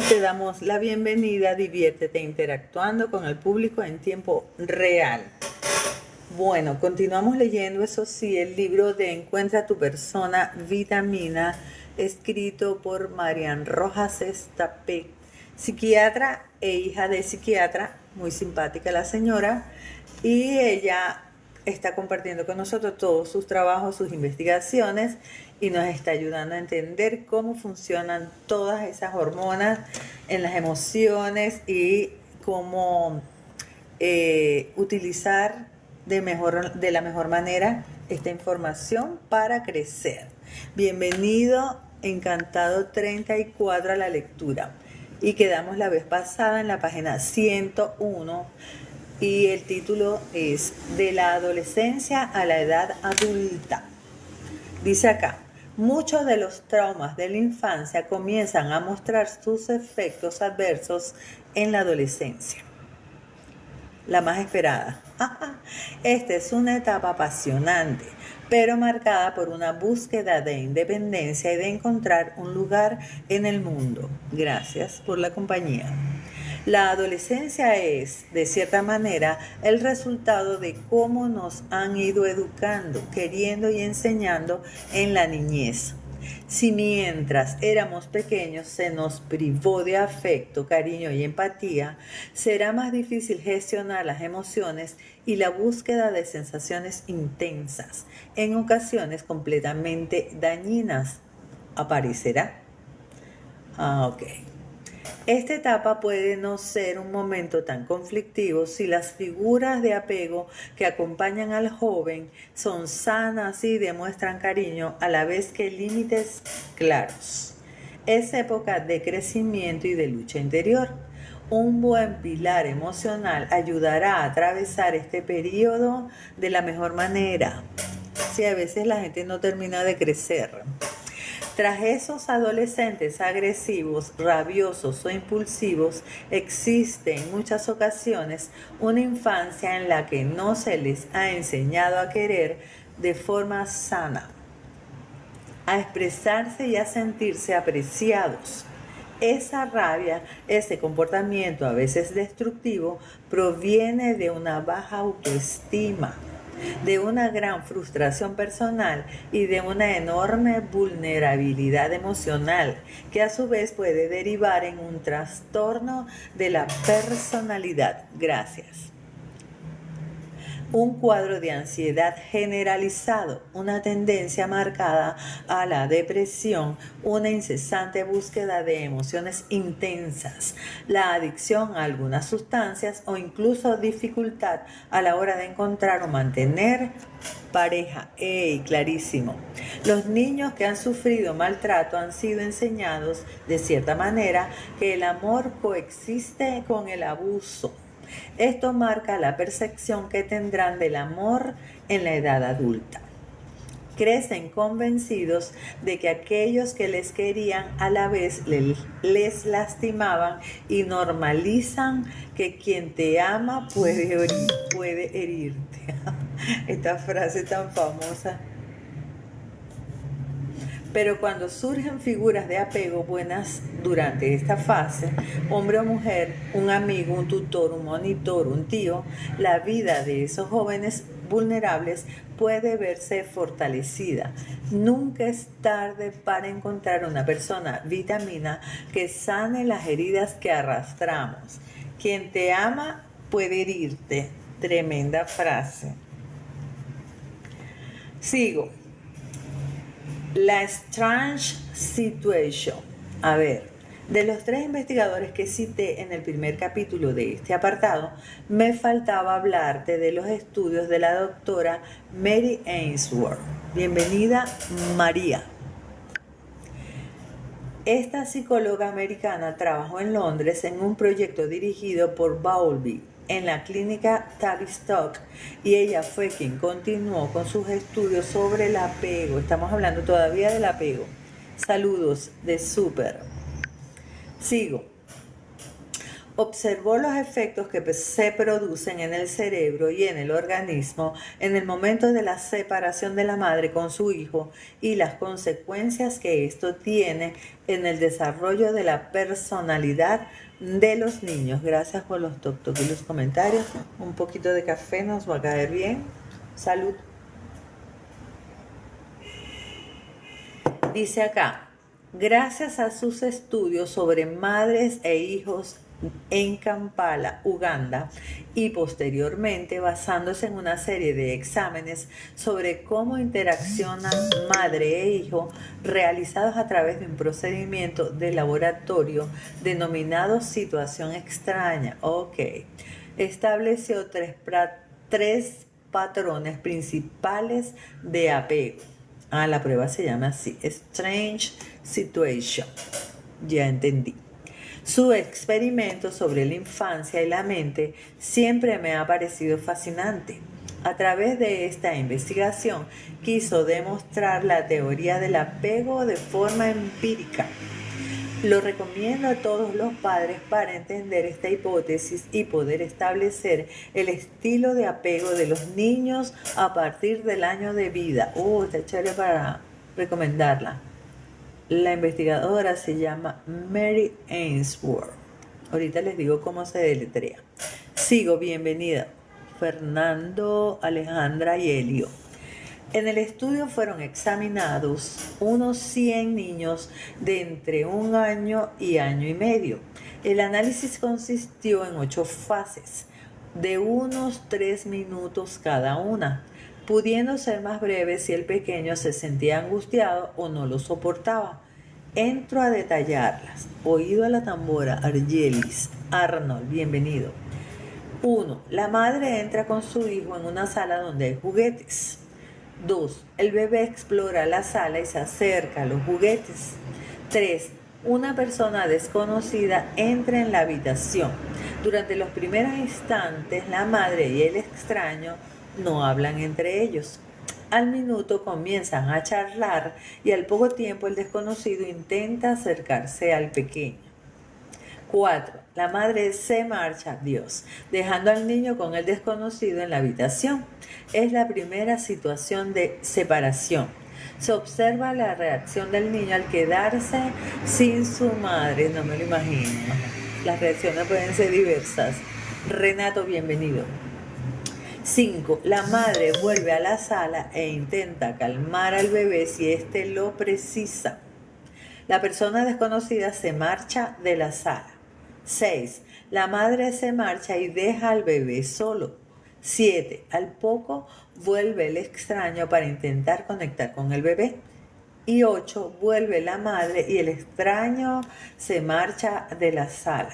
Te damos la bienvenida, diviértete interactuando con el público en tiempo real. Bueno, continuamos leyendo, eso sí, el libro de Encuentra tu persona vitamina, escrito por Marian Rojas Estapé, psiquiatra e hija de psiquiatra, muy simpática la señora, y ella está compartiendo con nosotros todos sus trabajos, sus investigaciones, y nos está ayudando a entender cómo funcionan todas esas hormonas en las emociones y cómo utilizar de la mejor manera esta información para crecer. Bienvenido, encantado 34 a la lectura. Y quedamos la vez pasada en la página 101 y el título es De la adolescencia a la edad adulta. Dice acá: muchos de los traumas de la infancia comienzan a mostrar sus efectos adversos en la adolescencia, la más esperada. Esta es una etapa apasionante, pero marcada por una búsqueda de independencia y de encontrar un lugar en el mundo. Gracias por la compañía. La adolescencia es, de cierta manera, el resultado de cómo nos han ido educando, queriendo y enseñando en la niñez. Si mientras éramos pequeños se nos privó de afecto, cariño y empatía, será más difícil gestionar las emociones y la búsqueda de sensaciones intensas, en ocasiones completamente dañinas. ¿Aparecerá? Ok. Esta etapa puede no ser un momento tan conflictivo si las figuras de apego que acompañan al joven son sanas y demuestran cariño a la vez que límites claros. Es época de crecimiento y de lucha interior. Un buen pilar emocional ayudará a atravesar este periodo de la mejor manera. Si a veces la gente no termina de crecer. Tras esos adolescentes agresivos, rabiosos o impulsivos, existe en muchas ocasiones una infancia en la que no se les ha enseñado a querer de forma sana, a expresarse y a sentirse apreciados. Esa rabia, ese comportamiento a veces destructivo, proviene de una baja autoestima, de una gran frustración personal y de una enorme vulnerabilidad emocional, que a su vez puede derivar en un trastorno de la personalidad. Gracias. Un cuadro de ansiedad generalizado, una tendencia marcada a la depresión, una incesante búsqueda de emociones intensas, la adicción a algunas sustancias o incluso dificultad a la hora de encontrar o mantener pareja. Clarísimo. Los niños que han sufrido maltrato han sido enseñados, de cierta manera, que el amor coexiste con el abuso. Esto marca la percepción que tendrán del amor en la edad adulta. Crecen convencidos de que aquellos que les querían a la vez les lastimaban y normalizan que quien te ama puede herirte. Esta frase tan famosa. Pero cuando surgen figuras de apego buenas durante esta fase, hombre o mujer, un amigo, un tutor, un monitor, un tío, la vida de esos jóvenes vulnerables puede verse fortalecida. Nunca es tarde para encontrar una persona vitamina que sane las heridas que arrastramos. Quien te ama puede herirte. Tremenda frase. Sigo. La Strange Situation. A ver, de los 3 investigadores que cité en el primer capítulo de este apartado, me faltaba hablarte de los estudios de la doctora Mary Ainsworth. Bienvenida, María. Esta psicóloga americana trabajó en Londres en un proyecto dirigido por Bowlby en la clínica Tavistock, y ella fue quien continuó con sus estudios sobre el apego. Estamos hablando todavía del apego. Saludos de Súper. Sigo. Observó los efectos que se producen en el cerebro y en el organismo en el momento de la separación de la madre con su hijo y las consecuencias que esto tiene en el desarrollo de la personalidad de los niños. Gracias por los toques y los comentarios. Un poquito de café nos va a caer bien. Salud. Dice acá, gracias a sus estudios sobre madres e hijos en Kampala, Uganda, y posteriormente basándose en una serie de exámenes sobre cómo interaccionan madre e hijo realizados a través de un procedimiento de laboratorio denominado situación extraña. Estableció tres patrones principales de apego. La prueba se llama así, Strange Situation. Ya entendí. Su experimento sobre la infancia y la mente siempre me ha parecido fascinante. A través de esta investigación quiso demostrar la teoría del apego de forma empírica. Lo recomiendo a todos los padres para entender esta hipótesis y poder establecer el estilo de apego de los niños a partir del año de vida. Está chévere para recomendarla. La investigadora se llama Mary Ainsworth. Ahorita les digo cómo se deletrea. Sigo, bienvenida. Fernando, Alejandra y Elio. En el estudio fueron examinados unos 100 niños de entre 1 año y año y medio. El análisis consistió en 8 fases, de unos 3 minutos cada una, pudiendo ser más breves si el pequeño se sentía angustiado o no lo soportaba. Entro a detallarlas. Oído a la tambora, Argelis. Arnold, bienvenido. 1. La madre entra con su hijo en una sala donde hay juguetes. 2. El bebé explora la sala y se acerca a los juguetes. 3. Una persona desconocida entra en la habitación. Durante los primeros instantes, la madre y el extraño no hablan entre ellos. Al minuto comienzan a charlar y al poco tiempo el desconocido intenta acercarse al pequeño. 4. La madre se marcha, Dios, dejando al niño con el desconocido en la habitación. Es la primera situación de separación. Se observa la reacción del niño al quedarse sin su madre. No me lo imagino. Las reacciones pueden ser diversas. Renato, bienvenido. 5. La madre vuelve a la sala e intenta calmar al bebé si éste lo precisa. La persona desconocida se marcha de la sala. 6. La madre se marcha y deja al bebé solo. 7. Al poco vuelve el extraño para intentar conectar con el bebé. Y 8. Vuelve la madre y el extraño se marcha de la sala.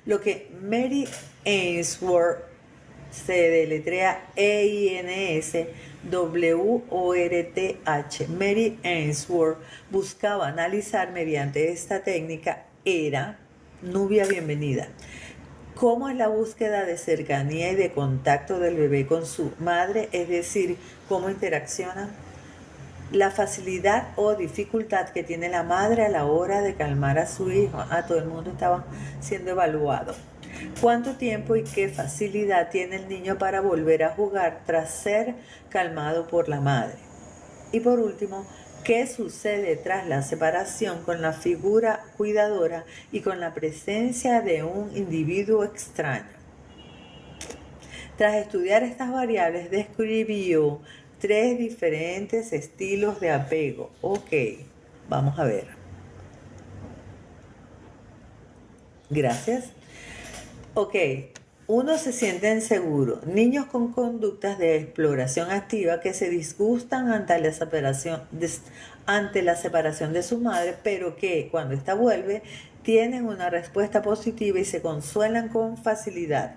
Lo que Mary Ainsworth se deletrea EINSWORTH. Mary Ainsworth buscaba analizar mediante esta técnica era, Nubia, bienvenida, cómo es la búsqueda de cercanía y de contacto del bebé con su madre, es decir, cómo interaccionan, la facilidad o dificultad que tiene la madre a la hora de calmar a su hijo. Todo el mundo estaba siendo evaluado. ¿Cuánto tiempo y qué facilidad tiene el niño para volver a jugar tras ser calmado por la madre? Y por último, ¿qué sucede tras la separación con la figura cuidadora y con la presencia de un individuo extraño? Tras estudiar estas variables, describió 3 diferentes estilos de apego. Vamos a ver. Gracias. 1. Se siente inseguro. Niños con conductas de exploración activa que se disgustan ante la separación de su madre, pero que cuando ésta vuelve tienen una respuesta positiva y se consuelan con facilidad.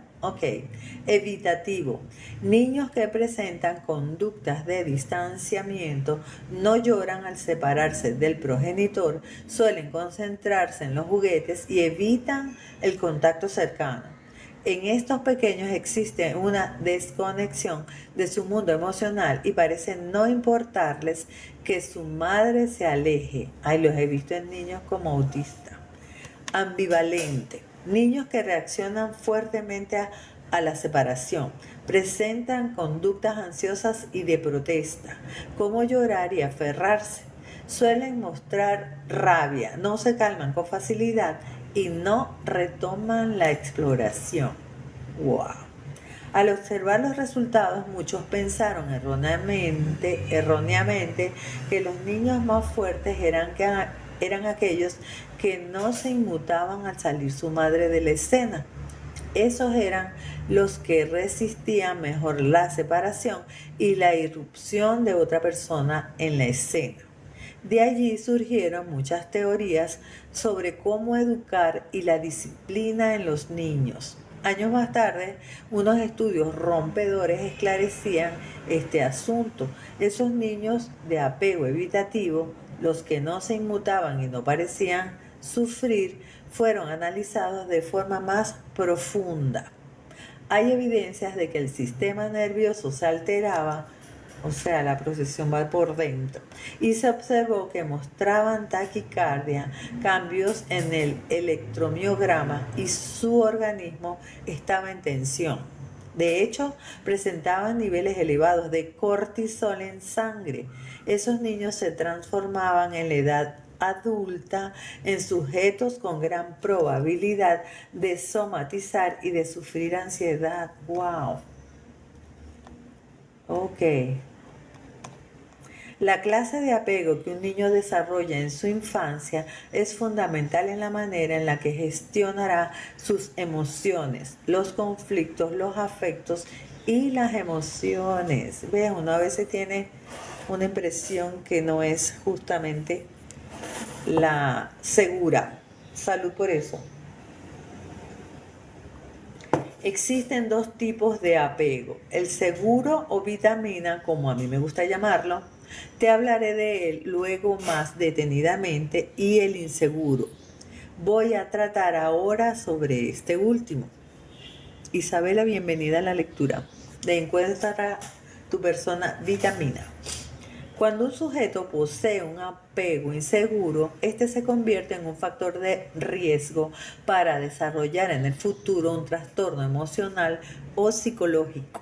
Evitativo. Niños que presentan conductas de distanciamiento no lloran al separarse del progenitor, suelen concentrarse en los juguetes y evitan el contacto cercano. En estos pequeños existe una desconexión de su mundo emocional y parece no importarles que su madre se aleje. Los he visto en niños como autistas. ambivalente. Niños que reaccionan fuertemente a la separación, presentan conductas ansiosas y de protesta, como llorar y aferrarse. Suelen mostrar rabia, no se calman con facilidad y no retoman la exploración. ¡Wow! Al observar los resultados, muchos pensaron erróneamente que los niños más fuertes eran aquellos que no se inmutaban al salir su madre de la escena. Esos eran los que resistían mejor la separación y la irrupción de otra persona en la escena. De allí surgieron muchas teorías sobre cómo educar y la disciplina en los niños. Años más tarde, unos estudios rompedores esclarecían este asunto. Esos niños de apego evitativo, los que no se inmutaban y no parecían sufrir, fueron analizados de forma más profunda. Hay evidencias de que el sistema nervioso se alteraba, o sea, la procesión va por dentro, y se observó que mostraban taquicardia, cambios en el electromiograma y su organismo estaba en tensión. De hecho, presentaban niveles elevados de cortisol en sangre. Esos niños se transformaban en la edad adulta en sujetos con gran probabilidad de somatizar y de sufrir ansiedad. ¡Wow! Ok. La clase de apego que un niño desarrolla en su infancia es fundamental en la manera en la que gestionará sus emociones, los conflictos, los afectos y las emociones. ¿Ves? Uno a veces tiene una impresión que no es justamente la segura. Salud por eso. Existen dos tipos de apego, el seguro o vitamina, como a mí me gusta llamarlo. Te hablaré de él luego más detenidamente, y el inseguro. Voy a tratar ahora sobre este último. Isabela, bienvenida a la lectura de Encuentra tu persona vitamina. Cuando un sujeto posee un apego inseguro, este se convierte en un factor de riesgo para desarrollar en el futuro un trastorno emocional o psicológico.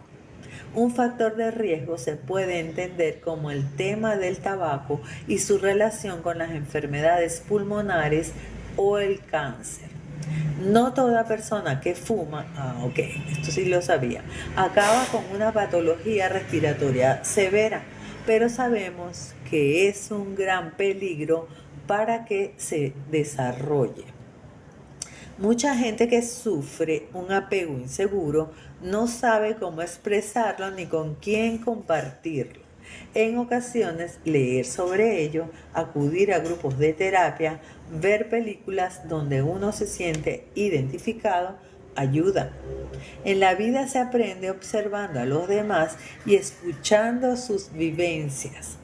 Un factor de riesgo se puede entender como el tema del tabaco y su relación con las enfermedades pulmonares o el cáncer. No toda persona que fuma, esto sí lo sabía, acaba con una patología respiratoria severa, pero sabemos que es un gran peligro para que se desarrolle. Mucha gente que sufre un apego inseguro no sabe cómo expresarlo ni con quién compartirlo. En ocasiones, leer sobre ello, acudir a grupos de terapia, ver películas donde uno se siente identificado, ayuda. En la vida se aprende observando a los demás y escuchando sus vivencias.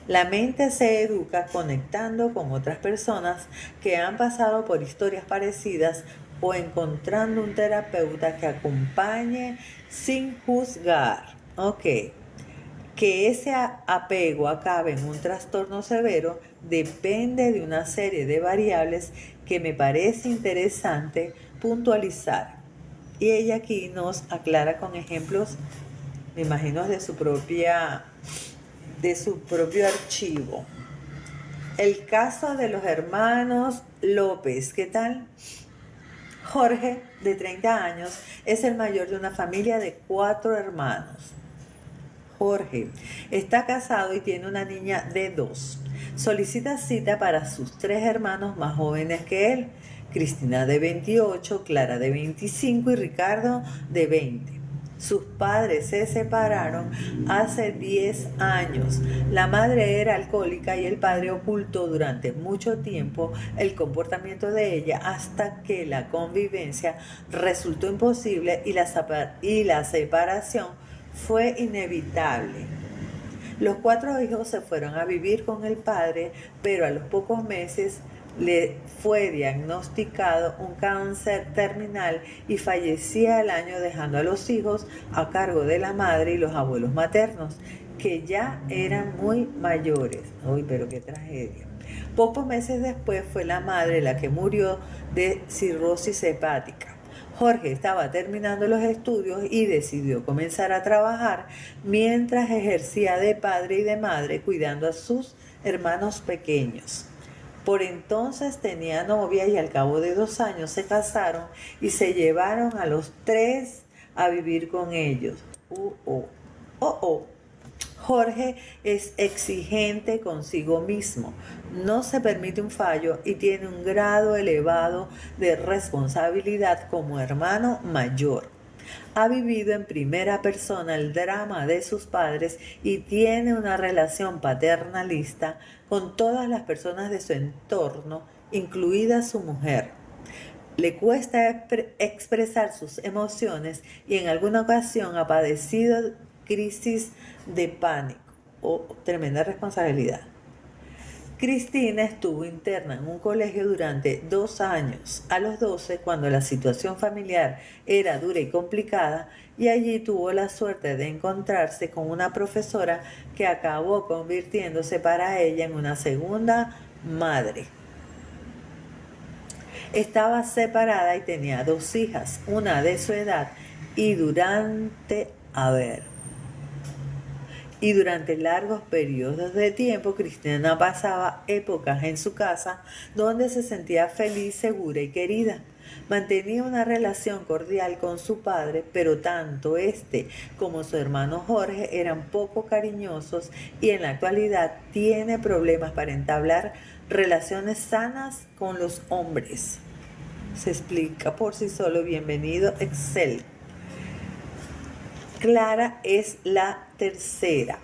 La mente se educa conectando con otras personas que han pasado por historias parecidas o encontrando un terapeuta que acompañe sin juzgar. Que ese apego acabe en un trastorno severo depende de una serie de variables que me parece interesante puntualizar. Y ella aquí nos aclara con ejemplos, me imagino, de su propio archivo. El caso de los hermanos López, ¿qué tal? Jorge, de 30 años, es el mayor de una familia de 4 hermanos. Jorge está casado y tiene una niña de 2. Solicita cita para sus 3 hermanos más jóvenes que él, Cristina de 28, Clara de 25 y Ricardo de 20. Sus padres se separaron hace 10 años. La madre era alcohólica y el padre ocultó durante mucho tiempo el comportamiento de ella hasta que la convivencia resultó imposible y la separación fue inevitable. Los 4 hijos se fueron a vivir con el padre, pero a los pocos meses le fue diagnosticado un cáncer terminal y fallecía al año, dejando a los hijos a cargo de la madre y los abuelos maternos, que ya eran muy mayores. Uy, pero qué tragedia. Pocos meses después fue la madre la que murió de cirrosis hepática. Jorge estaba terminando los estudios y decidió comenzar a trabajar mientras ejercía de padre y de madre cuidando a sus hermanos pequeños. Por entonces tenía novia y al cabo de 2 años se casaron y se llevaron a los 3 a vivir con ellos. Jorge es exigente consigo mismo, no se permite un fallo y tiene un grado elevado de responsabilidad como hermano mayor. Ha vivido en primera persona el drama de sus padres y tiene una relación paternalista con todas las personas de su entorno, incluida su mujer. Le cuesta expresar sus emociones y en alguna ocasión ha padecido crisis de pánico o tremenda responsabilidad. Cristina estuvo interna en un colegio durante 2 años, a los 12, cuando la situación familiar era dura y complicada, y allí tuvo la suerte de encontrarse con una profesora que acabó convirtiéndose para ella en una segunda madre. Estaba separada y tenía 2 hijas, una de su edad, y durante largos periodos de tiempo, Cristina pasaba épocas en su casa donde se sentía feliz, segura y querida. Mantenía una relación cordial con su padre, pero tanto este como su hermano Jorge eran poco cariñosos y en la actualidad tiene problemas para entablar relaciones sanas con los hombres. Se explica por sí solo. Bienvenido, Excel. Clara es la tercera.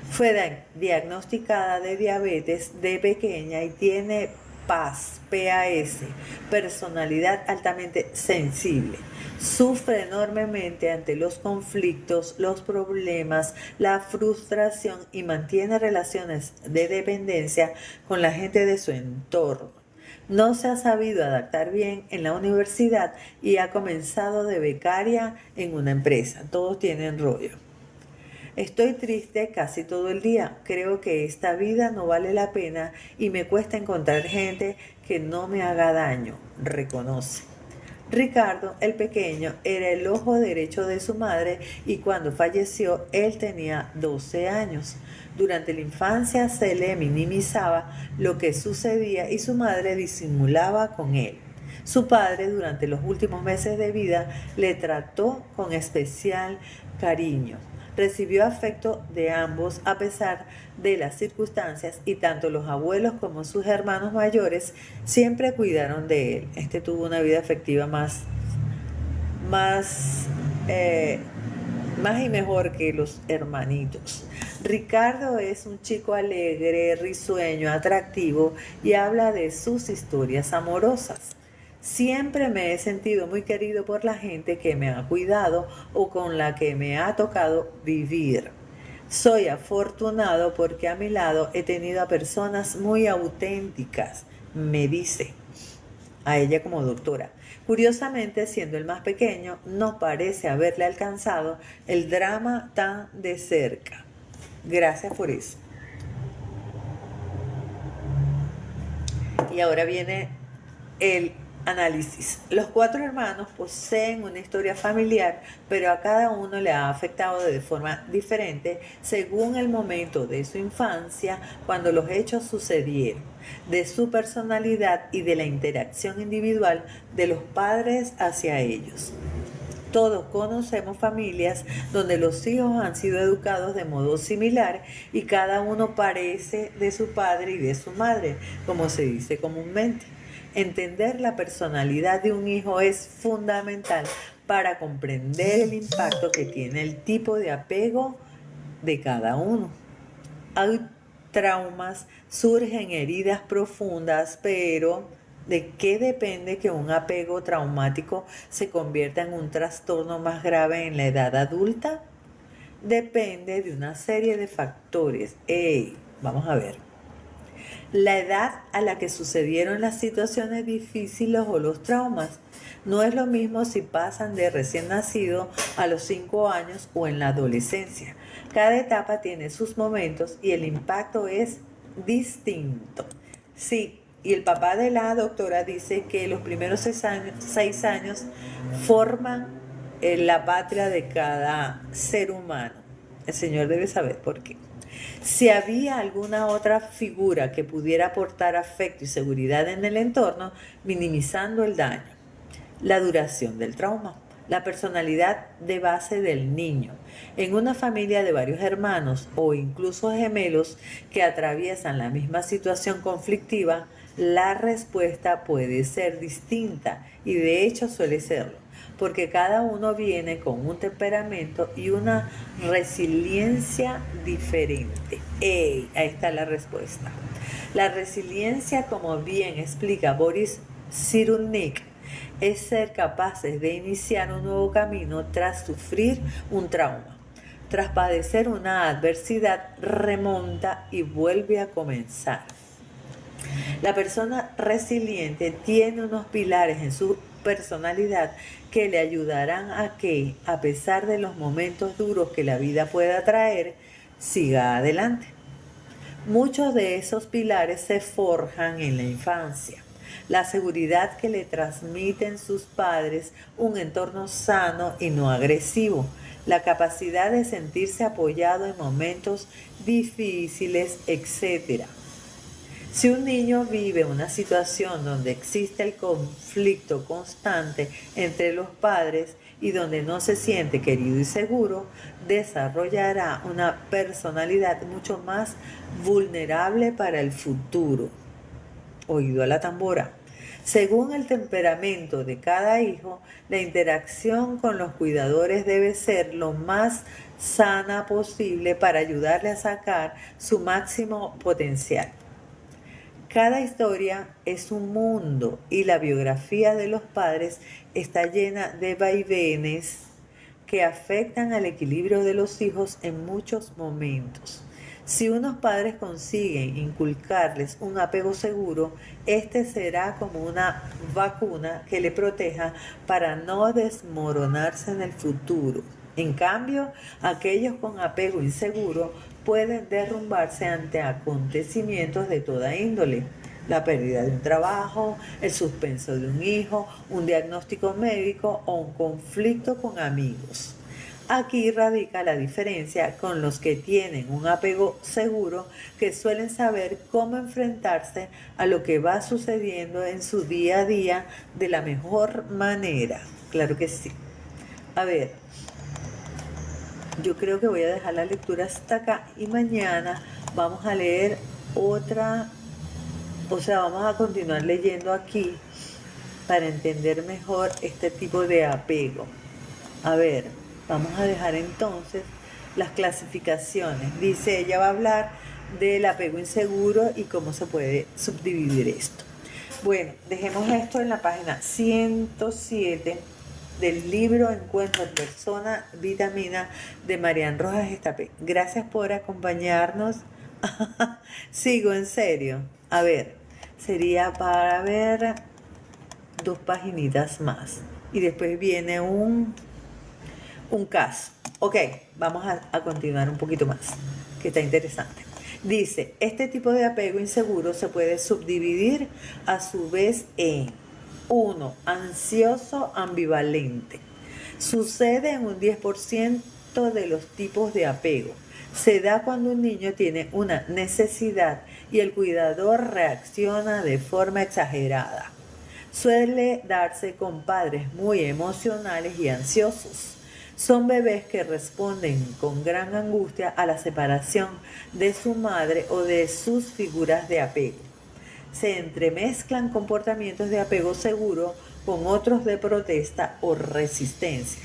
Fue diagnosticada de diabetes de pequeña y tiene PAS, personalidad altamente sensible. Sufre enormemente ante los conflictos, los problemas, la frustración y mantiene relaciones de dependencia con la gente de su entorno. No se ha sabido adaptar bien en la universidad y ha comenzado de becaria en una empresa. Todos tienen rollo. Estoy triste casi todo el día. Creo que esta vida no vale la pena y me cuesta encontrar gente que no me haga daño, reconoce. Ricardo, el pequeño, era el ojo derecho de su madre y cuando falleció él tenía 12 años. Durante la infancia se le minimizaba lo que sucedía y su madre disimulaba con él. Su padre durante los últimos meses de vida le trató con especial cariño. Recibió afecto de ambos a pesar de las circunstancias y tanto los abuelos como sus hermanos mayores siempre cuidaron de él. Este tuvo una vida afectiva más y mejor que los hermanitos. Ricardo es un chico alegre, risueño, atractivo y habla de sus historias amorosas. Siempre me he sentido muy querido por la gente que me ha cuidado o con la que me ha tocado vivir. Soy afortunado porque a mi lado he tenido a personas muy auténticas, me dice a ella como doctora. Curiosamente, siendo el más pequeño, no parece haberle alcanzado el drama tan de cerca. Gracias por eso. Y ahora viene el análisis. Los 4 hermanos poseen una historia familiar, pero a cada uno le ha afectado de forma diferente según el momento de su infancia, cuando los hechos sucedieron, de su personalidad y de la interacción individual de los padres hacia ellos. Todos conocemos familias donde los hijos han sido educados de modo similar y cada uno parece de su padre y de su madre, como se dice comúnmente. Entender la personalidad de un hijo es fundamental para comprender el impacto que tiene el tipo de apego de cada uno. Hay traumas, surgen heridas profundas, pero ¿de qué depende que un apego traumático se convierta en un trastorno más grave en la edad adulta? Depende de una serie de factores. Vamos a ver. La edad a la que sucedieron las situaciones difíciles o los traumas. No es lo mismo si pasan de recién nacido a los 5 años o en la adolescencia. Cada etapa tiene sus momentos y el impacto es distinto. Sí, y el papá de la doctora dice que los primeros 6 años forman la patria de cada ser humano. El Señor debe saber por qué. Si había alguna otra figura que pudiera aportar afecto y seguridad en el entorno, minimizando el daño, la duración del trauma, la personalidad de base del niño. En una familia de varios hermanos o incluso gemelos que atraviesan la misma situación conflictiva, la respuesta puede ser distinta y de hecho suele serlo, porque cada uno viene con un temperamento y una resiliencia diferente. ¡Ey! Ahí está la respuesta. La resiliencia, como bien explica Boris Cyrulnik, es ser capaces de iniciar un nuevo camino tras sufrir un trauma. Tras padecer una adversidad, remonta y vuelve a comenzar. La persona resiliente tiene unos pilares en su personalidad que le ayudarán a que, a pesar de los momentos duros que la vida pueda traer, siga adelante. Muchos de esos pilares se forjan en la infancia. La seguridad que le transmiten sus padres, un entorno sano y no agresivo, la capacidad de sentirse apoyado en momentos difíciles, etc. Si un niño vive una situación donde existe el conflicto constante entre los padres y donde no se siente querido y seguro, desarrollará una personalidad mucho más vulnerable para el futuro. Oído a la tambora. Según el temperamento de cada hijo, la interacción con los cuidadores debe ser lo más sana posible para ayudarle a sacar su máximo potencial. Cada historia es un mundo y la biografía de los padres está llena de vaivenes que afectan al equilibrio de los hijos en muchos momentos. Si unos padres consiguen inculcarles un apego seguro, este será como una vacuna que le proteja para no desmoronarse en el futuro. En cambio, aquellos con apego inseguro pueden derrumbarse ante acontecimientos de toda índole. La pérdida de un trabajo, el suspenso de un hijo, un diagnóstico médico o un conflicto con amigos. Aquí radica la diferencia con los que tienen un apego seguro, que suelen saber cómo enfrentarse a lo que va sucediendo en su día a día de la mejor manera. Claro que sí. A ver, yo creo que voy a dejar la lectura hasta acá y mañana vamos a leer otra, vamos a continuar leyendo aquí para entender mejor este tipo de apego. A ver, vamos a dejar entonces las clasificaciones. Dice, ella va a hablar del apego inseguro y cómo se puede subdividir esto. Bueno, dejemos esto en la página 107 del libro Encuentro en Persona, Vitamina, de Marian Rojas Estapé. Gracias por acompañarnos. Sigo, en serio. A ver, sería para ver 2 paginitas más. Y después viene un caso. Ok, vamos a continuar un poquito más, que está interesante. Dice, este tipo de apego inseguro se puede subdividir a su vez en 1. Ansioso ambivalente. Sucede en un 10% de los tipos de apego. Se da cuando un niño tiene una necesidad y el cuidador reacciona de forma exagerada. Suele darse con padres muy emocionales y ansiosos. Son bebés que responden con gran angustia a la separación de su madre o de sus figuras de apego. Se entremezclan comportamientos de apego seguro con otros de protesta o resistencia.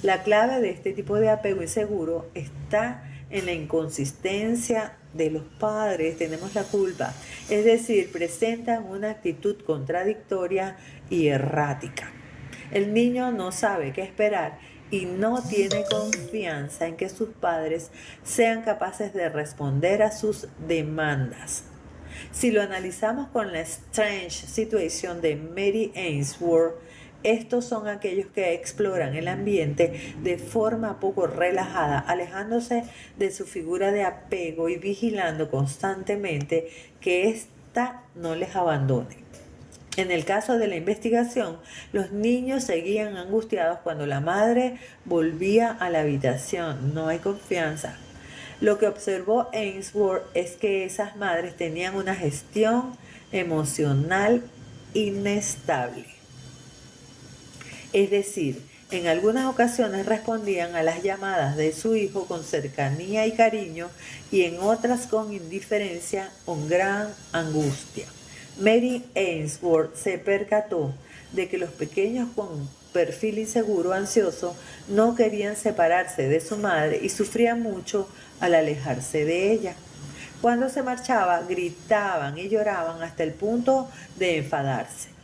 La clave de este tipo de apego inseguro está en la inconsistencia de los padres. Tenemos la culpa, es decir, presentan una actitud contradictoria y errática. El niño no sabe qué esperar y no tiene confianza en que sus padres sean capaces de responder a sus demandas. Si lo analizamos con la Strange Situation de Mary Ainsworth, Estos son aquellos que exploran el ambiente de forma poco relajada, alejándose de su figura de apego y vigilando constantemente que ésta no les abandone. En el caso de la investigación, los niños seguían angustiados cuando la madre volvía a la habitación. No hay confianza. Lo que observó Ainsworth es que esas madres tenían una gestión emocional inestable. Es decir, en algunas ocasiones respondían a las llamadas de su hijo con cercanía y cariño y en otras con indiferencia o gran angustia. Mary Ainsworth se percató de que los pequeños con perfil inseguro, ansioso, no querían separarse de su madre y sufrían mucho al alejarse de ella. Cuando se marchaba, gritaban y lloraban hasta el punto de enfadarse.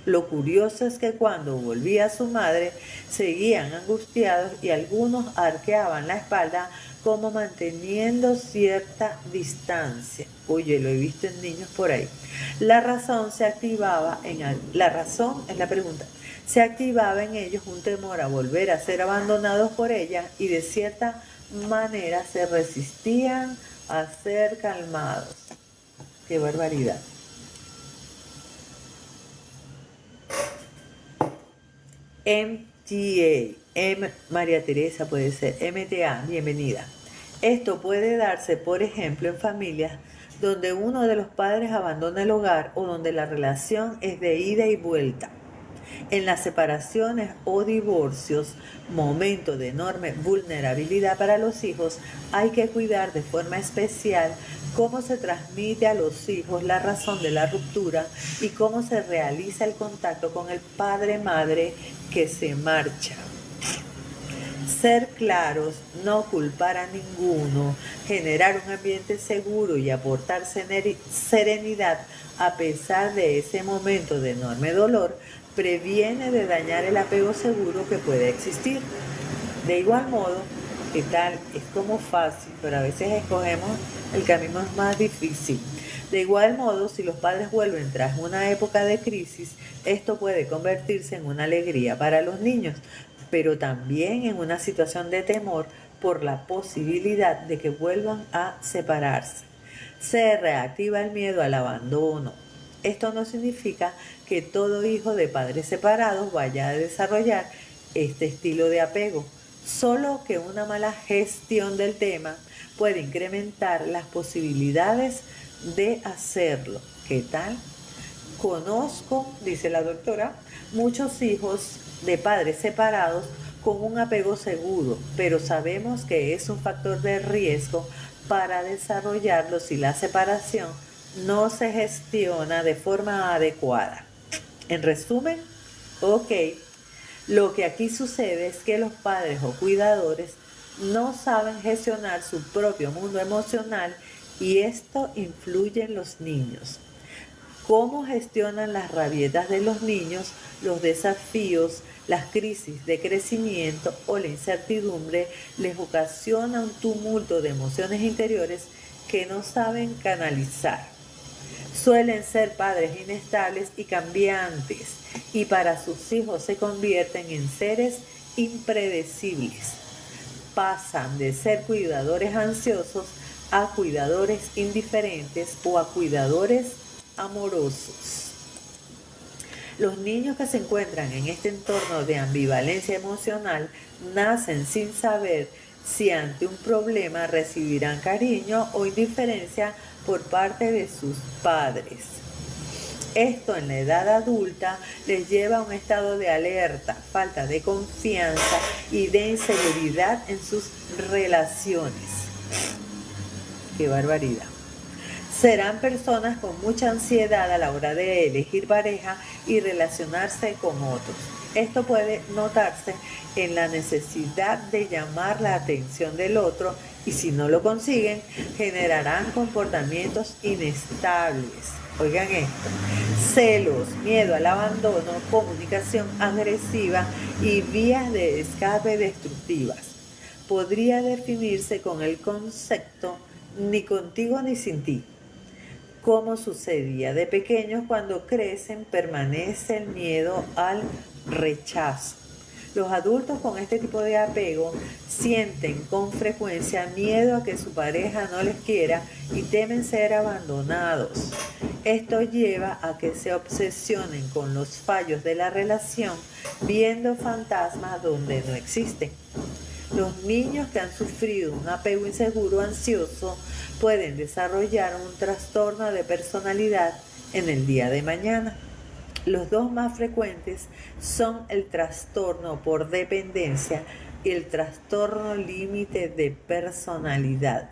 Lo curioso es que cuando volvía su madre, seguían angustiados y algunos arqueaban la espalda como manteniendo cierta distancia. Oye, lo he visto en niños por ahí. La razón es la pregunta. Se activaba en ellos un temor a volver a ser abandonados por ella y de cierta manera se resistían a ser calmados. ¡Qué barbaridad! María Teresa puede ser, MTA, bienvenida. Esto puede darse, por ejemplo, en familias donde uno de los padres abandona el hogar o donde la relación es de ida y vuelta. En las separaciones o divorcios, momento de enorme vulnerabilidad para los hijos, hay que cuidar de forma especial cómo se transmite a los hijos la razón de la ruptura y cómo se realiza el contacto con el padre-madre que se marcha. Ser claros, no culpar a ninguno, generar un ambiente seguro y aportar serenidad a pesar de ese momento de enorme dolor, previene de dañar el apego seguro que puede existir. De igual modo, ¿qué tal? Es como fácil, pero a veces escogemos el camino más difícil. De igual modo, si los padres vuelven tras una época de crisis, esto puede convertirse en una alegría para los niños, pero también en una situación de temor por la posibilidad de que vuelvan a separarse. Se reactiva el miedo al abandono. Esto no significa que todo hijo de padres separados vaya a desarrollar este estilo de apego, solo que una mala gestión del tema puede incrementar las posibilidades de hacerlo. ¿Qué tal? Conozco, dice la doctora, muchos hijos de padres separados con un apego seguro, pero sabemos que es un factor de riesgo para desarrollarlo si la separación no se gestiona de forma adecuada. En resumen, lo que aquí sucede es que los padres o cuidadores no saben gestionar su propio mundo emocional y esto influye en los niños. ¿Cómo gestionan las rabietas de los niños, los desafíos, las crisis de crecimiento o la incertidumbre les ocasiona un tumulto de emociones interiores que no saben canalizar? Suelen ser padres inestables y cambiantes y para sus hijos se convierten en seres impredecibles. Pasan de ser cuidadores ansiosos a cuidadores indiferentes o a cuidadores amorosos. Los niños que se encuentran en este entorno de ambivalencia emocional nacen sin saber si ante un problema recibirán cariño o indiferencia por parte de sus padres. Esto en la edad adulta les lleva a un estado de alerta, falta de confianza y de inseguridad en sus relaciones. ¡Qué barbaridad! Serán personas con mucha ansiedad a la hora de elegir pareja y relacionarse con otros. Esto puede notarse en la necesidad de llamar la atención del otro y si no lo consiguen, generarán comportamientos inestables. Oigan esto: celos, miedo al abandono, comunicación agresiva y vías de escape destructivas. Podría definirse con el concepto ni contigo ni sin ti. Como sucedía de pequeños, cuando crecen permanece el miedo al rechazo. Los adultos con este tipo de apego sienten con frecuencia miedo a que su pareja no les quiera y temen ser abandonados. Esto lleva a que se obsesionen con los fallos de la relación, viendo fantasmas donde no existen. Los niños que han sufrido un apego inseguro o ansioso pueden desarrollar un trastorno de personalidad en el día de mañana. Los dos más frecuentes son el trastorno por dependencia y el trastorno límite de personalidad.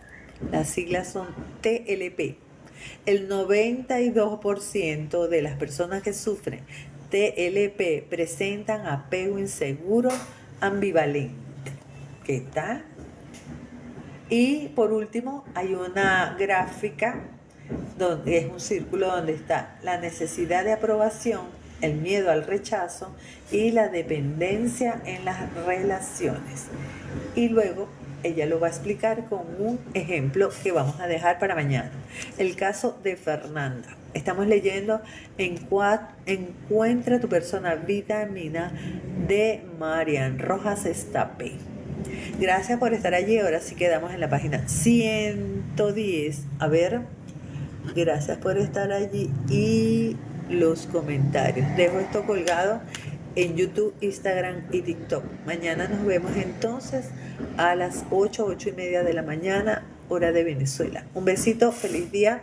Las siglas son TLP. El 92% de las personas que sufren TLP presentan apego inseguro ambivalente. ¿Qué tal? Y por último, hay una gráfica donde es un círculo donde está la necesidad de aprobación, el miedo al rechazo y la dependencia en las relaciones. Y luego ella lo va a explicar con un ejemplo que vamos a dejar para mañana. El caso de Fernanda. Estamos leyendo Encuentra tu persona vitamina de Marian Rojas Estapé. Gracias por estar allí. Ahora sí quedamos en la página 110. A ver, gracias por estar allí y los comentarios. Dejo esto colgado en YouTube, Instagram y TikTok. Mañana nos vemos entonces a las 8:30 de la mañana, hora de Venezuela. Un besito, feliz día,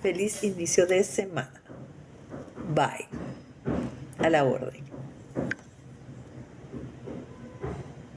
feliz inicio de semana. Bye. A la orden.